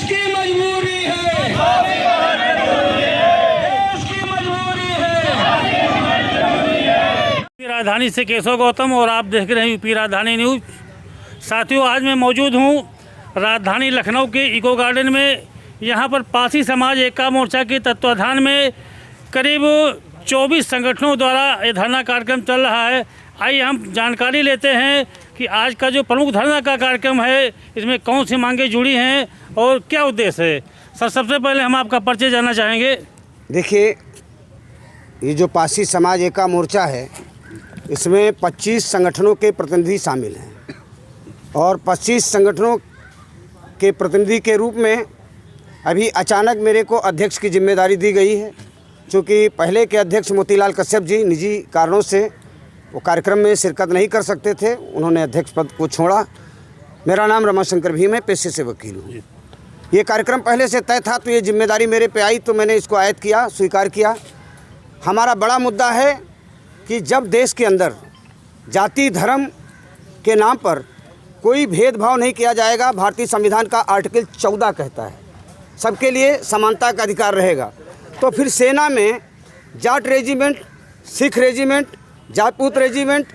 देश की मजबूरी है, देश की मजबूरी है। राजधानी से केशव गौतम और आप देख रहे हैं यूपी राजधानी न्यूज। साथियों, आज मैं मौजूद हूँ राजधानी लखनऊ के इको गार्डन में। यहाँ पर पासी समाज एकता मोर्चा के तत्वाधान में करीब 24 संगठनों द्वारा ये धरना कार्यक्रम चल रहा है। आइए हम जानकारी लेते हैं कि आज का जो प्रमुख धरना का कार्यक्रम है इसमें कौन सी मांगें जुड़ी हैं और क्या उद्देश्य है। सर, सबसे पहले हम आपका परिचय जानना चाहेंगे। देखिए, ये जो पासी समाज एकता मोर्चा है इसमें 25 संगठनों के प्रतिनिधि शामिल हैं और 25 संगठनों के प्रतिनिधि के रूप में अभी अचानक मेरे को अध्यक्ष की जिम्मेदारी दी गई है। क्योंकि पहले के अध्यक्ष मोतीलाल कश्यप जी निजी कारणों से वो कार्यक्रम में शिरकत नहीं कर सकते थे, उन्होंने अध्यक्ष पद को छोड़ा। मेरा नाम रमाशंकर भीम है, पेशे से वकील हूँ। ये कार्यक्रम पहले से तय था तो ये जिम्मेदारी मेरे पे आई तो मैंने इसको आयत किया, स्वीकार किया। हमारा बड़ा मुद्दा है कि जब देश के अंदर जाति धर्म के नाम पर कोई भेदभाव नहीं किया जाएगा, भारतीय संविधान का आर्टिकल 14 कहता है सबके लिए समानता का अधिकार रहेगा, तो फिर सेना में जाट रेजिमेंट, सिख रेजिमेंट, जाटपूत रेजिमेंट,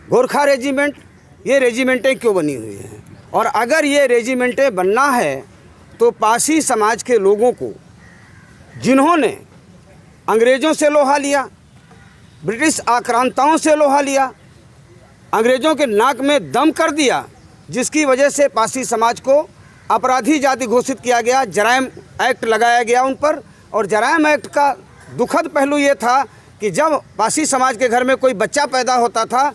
गोरखा रेजिमेंट, ये रेजिमेंटें क्यों बनी हुई हैं? और अगर ये रेजिमेंटें बनना है तो पासी समाज के लोगों को, जिन्होंने अंग्रेज़ों से लोहा लिया, ब्रिटिश आक्रांताओं से लोहा लिया, अंग्रेज़ों के नाक में दम कर दिया, जिसकी वजह से पासी समाज को अपराधी जाति घोषित किया गया, जराइम एक्ट लगाया गया उन पर। और जराइम एक्ट का दुखद पहलू ये था कि जब पासी समाज के घर में कोई बच्चा पैदा होता था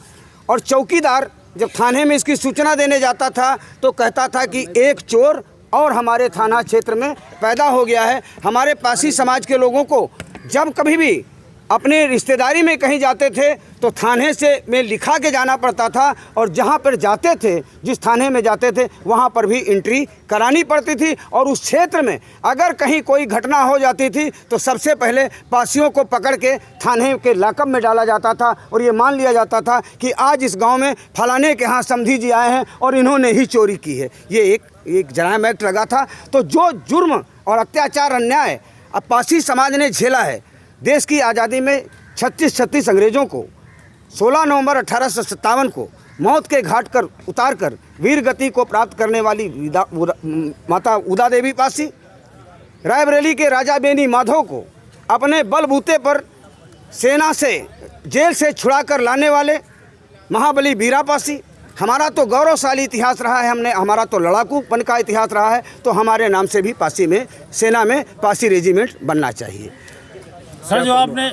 और चौकीदार जब थाने में इसकी सूचना देने जाता था तो कहता था कि एक चोर और हमारे थाना क्षेत्र में पैदा हो गया है। हमारे पासी समाज के लोगों को जब कभी भी अपने रिश्तेदारी में कहीं जाते थे तो थाने से में लिखा के जाना पड़ता था, और जहाँ पर जाते थे, जिस थाने में जाते थे वहाँ पर भी एंट्री करानी पड़ती थी। और उस क्षेत्र में अगर कहीं कोई घटना हो जाती थी तो सबसे पहले पासियों को पकड़ के थाने के लॉकअप में डाला जाता था और ये मान लिया जाता था कि आज इस गाँव में फलाने के यहाँ समधी जी आए हैं और इन्होंने ही चोरी की है। ये एक जराइम एक्ट लगा था। तो जो जुर्म और अत्याचार अन्याय अब पासी समाज ने झेला है, देश की आज़ादी में 36 अंग्रेज़ों को 16 नवंबर 1857 को मौत के घाट कर उतार कर वीर गति को प्राप्त करने वाली माता उदा देवी पासी, रायबरेली के राजा बेनी माधव को अपने बलबूते पर सेना से जेल से छुड़ा कर लाने वाले महाबली बीरा पासी। हमारा तो गौरवशाली इतिहास रहा है, हमारा तो लड़ाकूपन का इतिहास रहा है, तो हमारे नाम से भी पासी में सेना में पासी रेजिमेंट बनना चाहिए। सर, जो आपने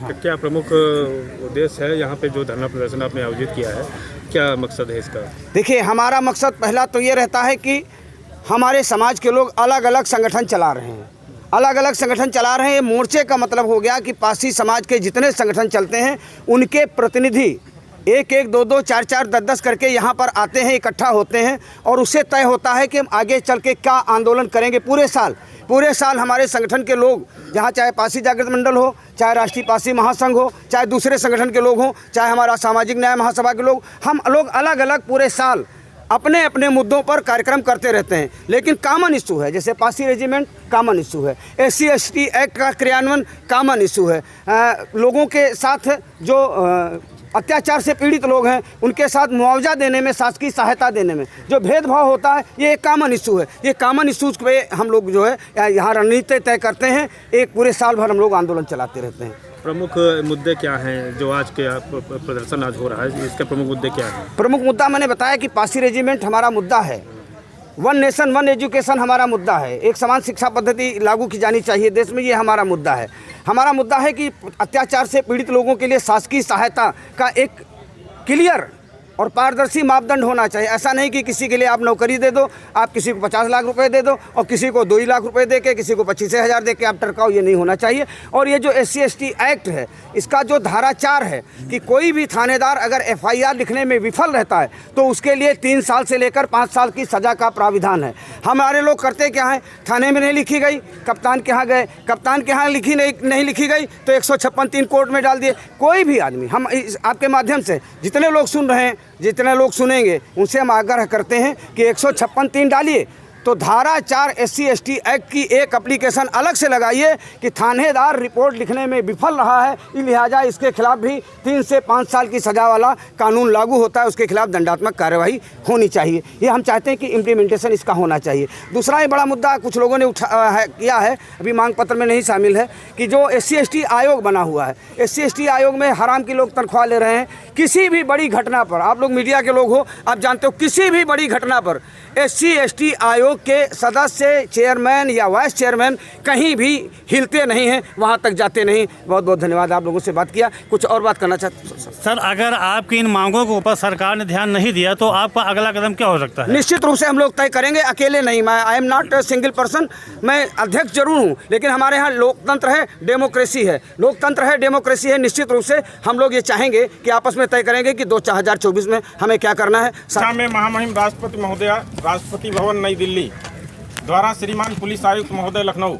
क्या प्रमुख उद्देश्य है यहाँ पे जो धरना प्रदर्शन आपने आयोजित किया है, क्या मकसद है इसका? देखिए, हमारा मकसद पहला तो ये रहता है कि हमारे समाज के लोग अलग अलग संगठन चला रहे हैं, अलग अलग संगठन चला रहे हैं। मोर्चे का मतलब हो गया कि पासी समाज के जितने संगठन चलते हैं उनके प्रतिनिधि 1-1, 2-2, 4-4, 10-10 करके यहाँ पर आते हैं, इकट्ठा होते हैं और उससे तय होता है कि हम आगे चल के क्या आंदोलन करेंगे। पूरे साल हमारे संगठन के लोग, जहाँ चाहे पासी जागृत मंडल हो, चाहे राष्ट्रीय पासी महासंघ हो, चाहे दूसरे संगठन के लोग हों, चाहे हमारा सामाजिक न्याय महासभा के लोग, हम लोग अलग अलग पूरे साल अपने अपने मुद्दों पर कार्यक्रम करते रहते हैं। लेकिन कॉमन इशू है, जैसे पासी रेजिमेंट कॉमन इशू है, SC/ST एक्ट का क्रियान्वयन कॉमन इशू है, लोगों के साथ जो अत्याचार से पीड़ित लोग हैं उनके साथ मुआवजा देने में, शासकीय सहायता देने में जो भेदभाव होता है, ये एक कॉमन इशू है। ये कॉमन इशूज़ पे हम लोग जो है यहाँ रणनीति तय करते हैं। एक पूरे साल भर हम लोग आंदोलन चलाते रहते हैं। प्रमुख मुद्दे क्या हैं जो आज के प्रदर्शन आज हो रहा है, इसके प्रमुख मुद्दे क्या हैं? प्रमुख मुद्दा मैंने बताया कि पासी रेजिमेंट हमारा मुद्दा है, वन नेशन वन एजुकेशन हमारा मुद्दा है, एक समान शिक्षा पद्धति लागू की जानी चाहिए देश में, ये हमारा मुद्दा है। हमारा मुद्दा है कि अत्याचार से पीड़ित लोगों के लिए शासकीय सहायता का एक क्लियर और पारदर्शी मापदंड होना चाहिए। ऐसा नहीं कि किसी के लिए आप नौकरी दे दो, आप किसी को 50 लाख रुपए दे दो और किसी को 2 लाख रुपए दे के, किसी को 25,000 दे के आप टरकाओ, ये नहीं होना चाहिए। और ये जो SC/ST एक्ट है, इसका जो धारा 4 है कि कोई भी थानेदार अगर FIR लिखने में विफल रहता है तो उसके लिए 3 साल से लेकर 5 साल की सज़ा का प्राविधान है। हमारे लोग करते क्या हैं, थाने में नहीं लिखी गई, कप्तान के यहाँ गए, कप्तान के यहाँ नहीं लिखी गई तो 156(3) कोर्ट में डाल दिए। कोई भी आदमी, हम आपके माध्यम से जितने लोग सुन रहे हैं, जितने लोग सुनेंगे, उनसे हम आग्रह करते हैं कि 156(3) डालिए, तो धारा 4 SC/ST एक्ट की एक एप्लीकेशन अलग से लगाइए कि थानेदार रिपोर्ट लिखने में विफल रहा है, लिहाजा इसके खिलाफ भी 3 से 5 साल की सज़ा वाला कानून लागू होता है, उसके खिलाफ दंडात्मक कार्यवाही होनी चाहिए। ये हम चाहते हैं कि इम्प्लीमेंटेशन इसका होना चाहिए। दूसरा ये बड़ा मुद्दा कुछ लोगों ने किया है, अभी मांग पत्र में नहीं शामिल है, कि जो SC/ST आयोग बना हुआ है, SC/ST आयोग में हराम की लोग तनख्वाह ले रहे हैं। किसी भी बड़ी घटना पर, आप लोग मीडिया के लोग हो, आप जानते हो, किसी भी बड़ी घटना पर SC/ST आयोग के सदस्य, चेयरमैन या वाइस चेयरमैन कहीं भी हिलते नहीं हैं, वहां तक जाते नहीं। बहुत बहुत धन्यवाद, आप लोगों से बात किया। कुछ और बात करना चाहते सर, अगर आपकी इन मांगों के ऊपर सरकार ने ध्यान नहीं दिया तो आपका अगला कदम क्या हो सकता है? निश्चित रूप से हम लोग तय करेंगे, अकेले नहीं। मैं I am not a single person, मैं अध्यक्ष जरूर हूँ, लेकिन हमारे यहाँ लोकतंत्र है, डेमोक्रेसी है, लोकतंत्र है, डेमोक्रेसी है। निश्चित रूप से हम लोग ये चाहेंगे कि आपस में तय करेंगे कि 2024 में हमें क्या करना है। में महामहिम राष्ट्रपति महोदय, राष्ट्रपति भवन नई दिल्ली द्वारा श्रीमान पुलिस आयुक्त महोदय लखनऊ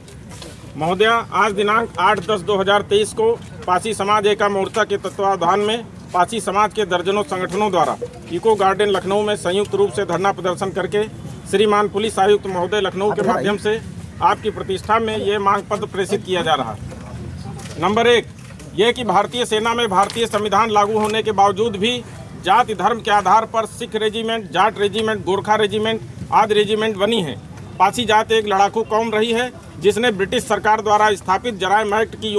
महोदय आज दिनांक 8/10/2023 को पासी समाज एका मोर्चा के तत्वावधान में पासी समाज के दर्जनों संगठनों द्वारा इको गार्डन लखनऊ में संयुक्त रूप से धरना प्रदर्शन करके श्रीमान पुलिस आयुक्त महोदय लखनऊ के माध्यम से आपकी प्रतिष्ठा में ये मांग पत्र प्रेषित किया जा रहा है। नंबर 1 ये कि भारतीय सेना में भारतीय संविधान लागू होने के बावजूद भी जाति धर्म के आधार पर Sikh regiment, Jat regiment, Gorkha regiment आदि रेजिमेंट बनी है। पासी जाति एक लड़ाकू कौम रही है जिसने ब्रिटिश सरकार द्वारा स्थापित जराइम एक्ट की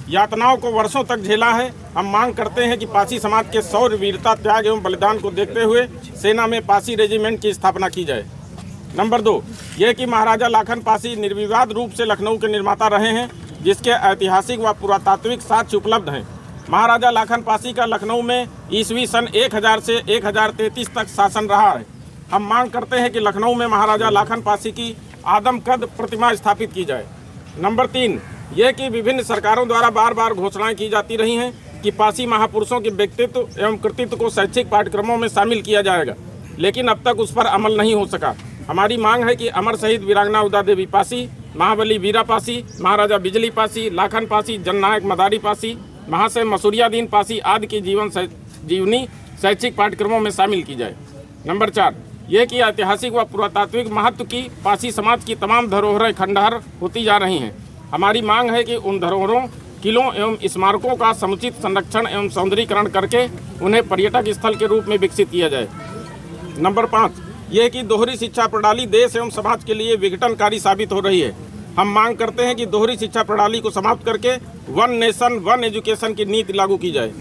यातनाओं को वर्षों तक झेला है। हम मांग करते हैं कि पासी समाज के शौर्य, वीरता, त्याग एवं बलिदान को देखते हुए सेना में पासी रेजिमेंट की स्थापना की जाए। नंबर 2 ये कि महाराजा लाखन पासी निर्विवाद रूप से लखनऊ के निर्माता रहे हैं, जिसके ऐतिहासिक व पुरातात्विक साक्ष्य उपलब्ध हैं। महाराजा लाखन पासी का लखनऊ में ईस्वी सन 1000 से 1033 तक शासन रहा है। हम मांग करते हैं कि लखनऊ में महाराजा लाखन पासी की आदमकद प्रतिमा स्थापित की जाए। नंबर 3 ये कि विभिन्न सरकारों द्वारा बार बार घोषणाएं की जाती रही हैं कि पासी महापुरुषों के व्यक्तित्व एवं कृतित्व को शैक्षिक पाठ्यक्रमों में शामिल किया जाएगा, लेकिन अब तक उस पर अमल नहीं हो सका। हमारी मांग है कि अमर शहीद वीरांगना उदा देवी पासी, महाबली वीरा पासी, महाराजा बिजली पासी, लाखन पासी, जननायक मदारी पासी, महाशय मसूरियादीन पासी आदि की जीवनी शैक्षिक पाठ्यक्रमों में शामिल की जाए। नंबर 4 यह कि ऐतिहासिक व पुरातात्विक महत्व की पासी समाज की तमाम धरोहरें खंडहर होती जा रही हैं। हमारी मांग है कि उन धरोहरों, किलों एवं स्मारकों का समुचित संरक्षण एवं सौंदर्यीकरण करके उन्हें पर्यटक स्थल के रूप में विकसित किया जाए। नंबर 5 यह कि दोहरी शिक्षा प्रणाली देश एवं समाज के लिए विघटनकारी साबित हो रही है। हम मांग करते हैं कि दोहरी शिक्षा प्रणाली को समाप्त करके वन नेशन वन एजुकेशन की नीति लागू की जाए।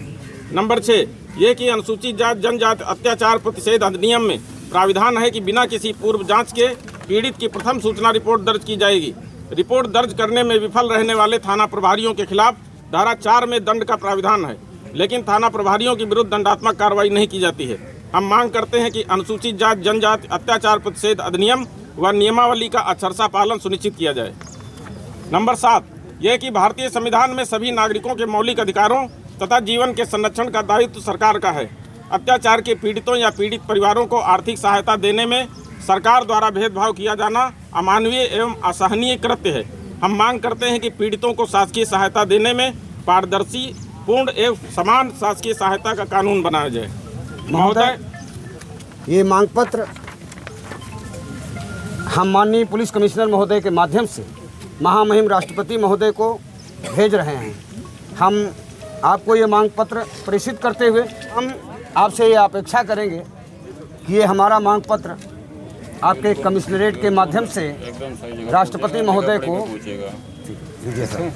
नंबर 6 ये कि अनुसूचित जाति जनजाति अत्याचार प्रतिषेध अधिनियम में प्राविधान है कि बिना किसी पूर्व जांच के पीड़ित की प्रथम सूचना रिपोर्ट दर्ज की जाएगी। रिपोर्ट दर्ज करने में विफल रहने वाले थाना प्रभारियों के खिलाफ धारा 4 में दंड का प्राविधान है, लेकिन थाना प्रभारियों के विरुद्ध दंडात्मक कार्रवाई नहीं की जाती है। हम मांग करते हैं कि अनुसूचित जाति जनजाति अत्याचार प्रतिषेध अधिनियम व नियमावली का अक्षरशः पालन सुनिश्चित किया जाए। नंबर 7 यह कि भारतीय संविधान में सभी नागरिकों के मौलिक अधिकारों तथा जीवन के संरक्षण का दायित्व सरकार का है। अत्याचार के पीड़ितों या पीड़ित परिवारों को आर्थिक सहायता देने में सरकार द्वारा भेदभाव किया जाना अमानवीय एवं असहनीय कृत्य है। हम मांग करते हैं कि पीड़ितों को शासकीय सहायता देने में पारदर्शी, पूर्ण एवं समान शासकीय सहायता का कानून बनाया जाए। महोदय, ये मांग पत्र हम माननीय पुलिस कमिश्नर महोदय के माध्यम से महामहिम राष्ट्रपति महोदय को भेज रहे हैं। हम आपको ये मांग पत्र प्रेषित करते हुए हम आपसे ये अपेक्षा करेंगे कि ये हमारा मांग पत्र आपके कमिश्नरेट के माध्यम से राष्ट्रपति महोदय को दीजिए। सर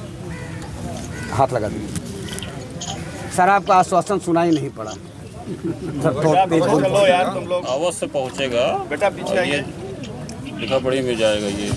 हाथ लगा दीजिए। सर आपका आश्वासन सुना ही नहीं पड़ा। अवश्य पहुँचेगा बेटा, पीछे लिखा पढ़ी में जाएगा ये।